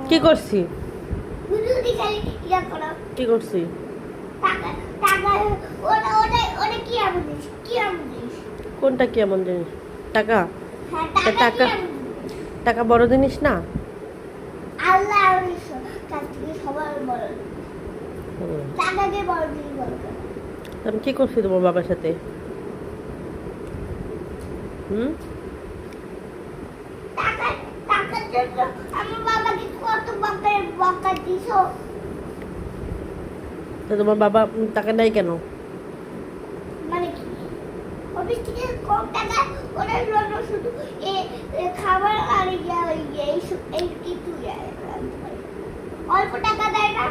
কি করছি? বুঝুদি খালি ইয়া করো। কি করছি? টাকা টাকা ওটা ওটা ওটা কি এমন জিনিস? কি এমন জিনিস? কোনটা কি এমন জিনিস? টাকা? হ্যাঁ তা টাকা কি টাকা এমন জিনিস? টাকা বড় জিনিস না? আল্লাহ কাছ থেকে সবার বড়। হুম। টাকাকে বড় জিনিস বলো কেন? আমি কি করছি তোমার বাবার সাথে? হুম? টাকা টাকার জন্য আমার বাবাকে কত বকা দিছো? তা তোমার বাবা টাকা দেয় কেন? মানে কি? অফিস থেকে কম টাকা ওনার জন্য শুধু খাবার আর এই কিছু দেয় না। অল্প টাকা দেয় না।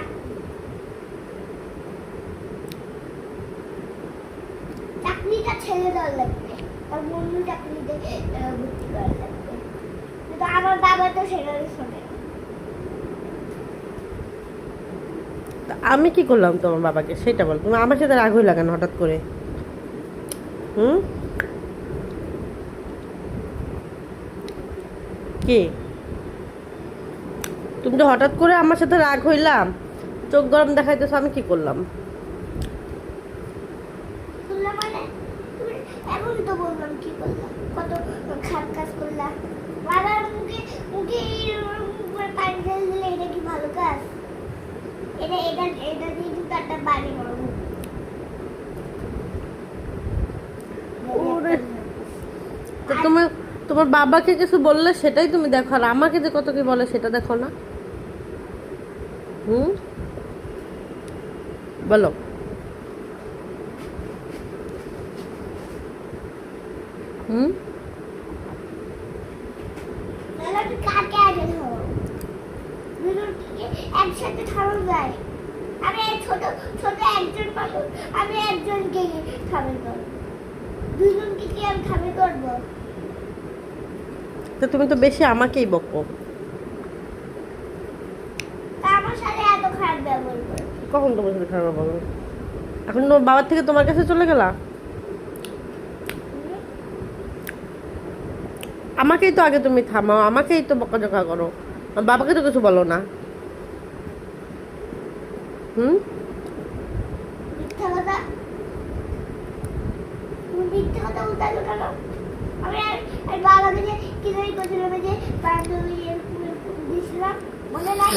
চাকরিটা ছেড়ে দেওয়ার লাগবে, আর অন্য চাকরিতে ভর্তি করা লাগবে, কিন্তু আমার বাবা তো সেটাই শোনে না। তা আমি কি করলাম তোমার বাবাকে সেটা বল। তুমি আমার সাথে রাগ হয়ে লাগানো হঠাৎ করে। হুম? কি? তুমি তো হঠাৎ করে আমার সাথে রাগ হইলাম, চোখ গরম দেখাইতেছো, আমি কি করলাম? শুনলে মানে তুমি এখন তো বললাম কি করলাম, কত খারাপ কাজ করলাম। বাবার মুখে মুখে উপরে পানি ঢেলে দিলে এটা কি ভালো কাজ? এটা এটা এটা দিয়ে কিন্তু একটা বাড়ি মারবো। ওরে, তো তুমি তোমার বাবাকে কিছু বললে সেটাই তুমি দেখো, আর আমাকে যে কত কি বলে সেটা দেখো না। হুম? বলো। হুম? তাহলে আমি কাকে আগে ধরো? দুজনকে একসাথে ধরা যায়? আমি এই ছোট ছোট একজন মানুষ, আমি একজনকে খাবে করবো, দুজনকে কি আমি খাবে করবো? তো তুমি তো বেশি আমাকেই বকো। তা আমার সাথে এত খারাপ ব্যবহার করে। কখন তোমার সাথে খারাপ বলো? এখন তোমার বাবার থেকে তোমার কাছে চলে গেলা? আমাকেই তো আগে তুমি থামাও, আমাকেই তো বকাঝকা করো, আমার বাবাকে তো কিছু বলো না। হুম? মিথ্যা কথা, তুমি মিথ্যা কথা উঠালো কেন? আমি আর বাবাকে যে কি জানি করছিলাম, যে বান্ধবী দিয়েছিলাম, মনে নাই?